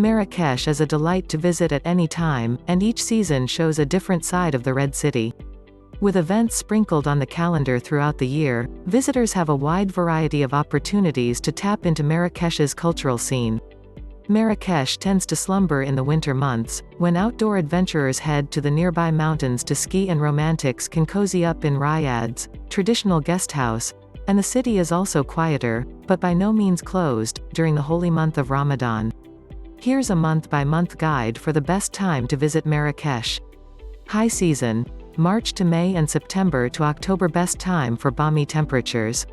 Marrakesh is a delight to visit at any time, and each season shows a different side of the Red City. With events sprinkled on the calendar throughout the year, visitors have a wide variety of opportunities to tap into Marrakesh's cultural scene. Marrakesh tends to slumber in the winter months, when outdoor adventurers head to the nearby mountains to ski and romantics can cozy up in riads, traditional guest house, and the city is also quieter, but by no means closed, during the holy month of Ramadan. Here's a month-by-month guide for the best time to visit Marrakesh. High season. March to May and September to October, best time for balmy temperatures.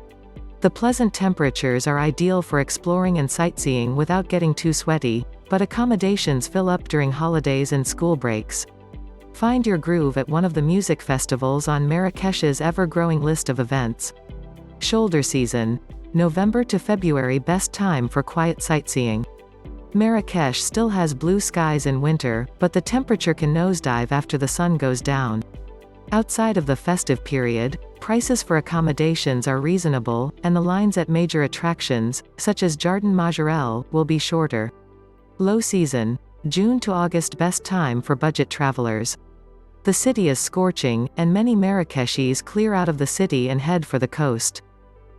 The pleasant temperatures are ideal for exploring and sightseeing without getting too sweaty, but accommodations fill up during holidays and school breaks. Find your groove at one of the music festivals on Marrakesh's ever-growing list of events. Shoulder season. November to February, best time for quiet sightseeing. Marrakesh still has blue skies in winter, but the temperature can nosedive after the sun goes down. Outside of the festive period, prices for accommodations are reasonable, and the lines at major attractions, such as Jardin Majorelle, will be shorter. Low season. June to August, best time for budget travelers. The city is scorching, and many Marrakeshis clear out of the city and head for the coast.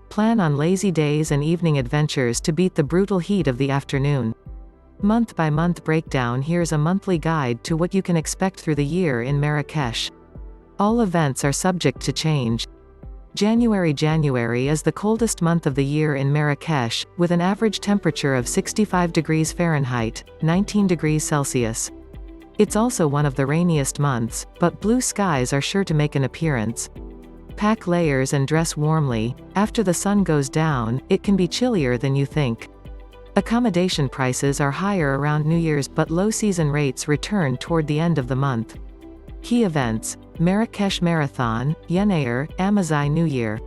Plan on lazy days and evening adventures to beat the brutal heat of the afternoon. Month-by-month breakdown. Here's a monthly guide to what you can expect through the year in Marrakesh. All events are subject to change. January is the coldest month of the year in Marrakesh, with an average temperature of 65 degrees Fahrenheit, 19 degrees Celsius. It's also one of the rainiest months, but blue skies are sure to make an appearance. Pack layers and dress warmly. After the sun goes down, it can be chillier than you think. Accommodation prices are higher around New Year's, but low-season rates return toward the end of the month. Key events. Marrakesh Marathon, Yenair, Amazigh New Year.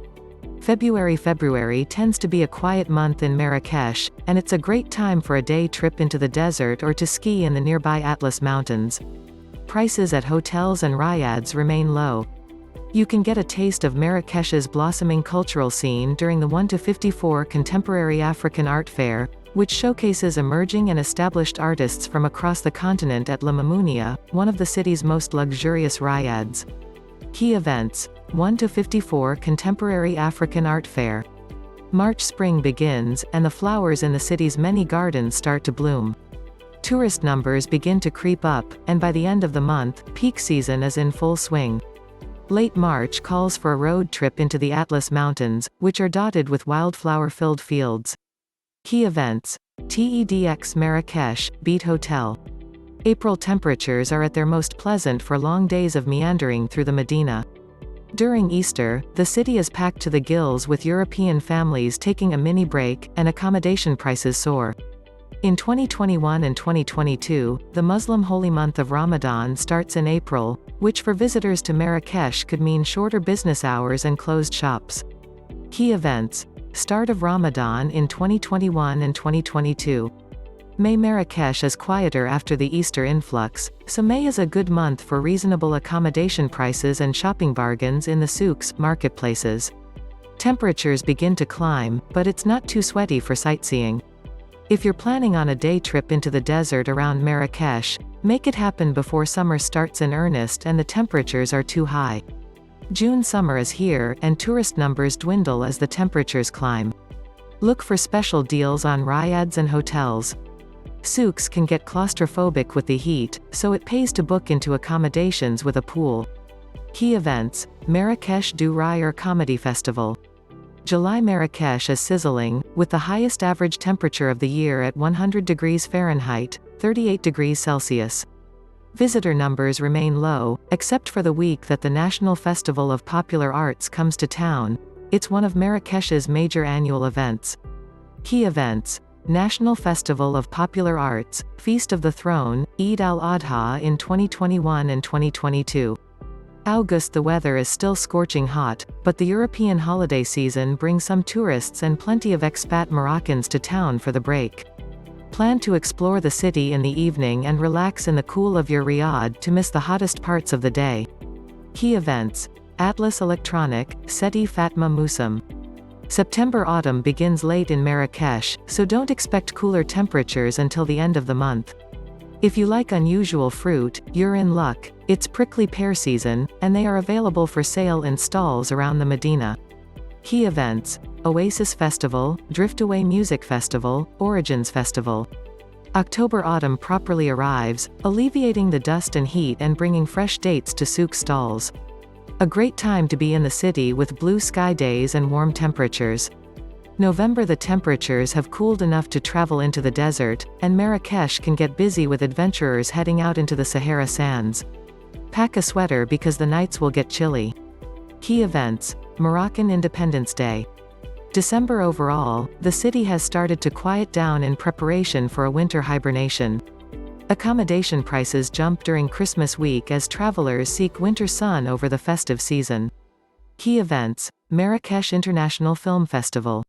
February tends to be a quiet month in Marrakesh, and it's a great time for a day trip into the desert or to ski in the nearby Atlas Mountains. Prices at hotels and riads remain low. You can get a taste of Marrakesh's blossoming cultural scene during the 1-54 Contemporary African Art Fair, which showcases emerging and established artists from across the continent at La Mamounia, one of the city's most luxurious riads. Key events. 1-54 Contemporary African Art Fair. March. Spring begins, and the flowers in the city's many gardens start to bloom. Tourist numbers begin to creep up, and by the end of the month, peak season is in full swing. Late March calls for a road trip into the Atlas Mountains, which are dotted with wildflower-filled fields. Key events. TEDx Marrakesh, Beat Hotel. April temperatures are at their most pleasant for long days of meandering through the Medina. During Easter, the city is packed to the gills with European families taking a mini break, and accommodation prices soar. In 2021 and 2022, the Muslim holy month of Ramadan starts in April, which for visitors to Marrakesh could mean shorter business hours and closed shops. Key events. Start of Ramadan in 2021 and 2022. May. Marrakesh is quieter after the Easter influx, so May is a good month for reasonable accommodation prices and shopping bargains in the souks, marketplaces. Temperatures begin to climb, but it's not too sweaty for sightseeing. If you're planning on a day trip into the desert around Marrakesh, make it happen before summer starts in earnest and the temperatures are too high. June. Summer is here, and tourist numbers dwindle as the temperatures climb. Look for special deals on riads and hotels. Souks can get claustrophobic with the heat, so it pays to book into accommodations with a pool. Key events. Marrakesh du Rire Comedy Festival. July. Marrakesh is sizzling, with the highest average temperature of the year at 100 degrees Fahrenheit, 38 degrees Celsius. Visitor numbers remain low, except for the week that the National Festival of Popular Arts comes to town. It's one of Marrakesh's major annual events. Key events. National Festival of Popular Arts, Feast of the Throne, Eid al-Adha in 2021 and 2022. August. The weather is still scorching hot, but the European holiday season brings some tourists and plenty of expat Moroccans to town for the break. Plan to explore the city in the evening and relax in the cool of your riad to miss the hottest parts of the day. Key events. Atlas Electronic, Seti Fatma Musum. September-autumn begins late in Marrakesh, so don't expect cooler temperatures until the end of the month. If you like unusual fruit, you're in luck. It's prickly pear season, and they are available for sale in stalls around the Medina. Key events: Oasis Festival, Driftaway Music Festival, Origins Festival. October-autumn properly arrives, alleviating the dust and heat and bringing fresh dates to souk stalls. A great time to be in the city with blue sky days and warm temperatures. November, the temperatures have cooled enough to travel into the desert, and Marrakesh can get busy with adventurers heading out into the Sahara sands. Pack a sweater because the nights will get chilly. Key events: Moroccan Independence Day. December. Overall, the city has started to quiet down in preparation for a winter hibernation. Accommodation prices jump during Christmas week as travelers seek winter sun over the festive season. Key events: Marrakesh International Film Festival.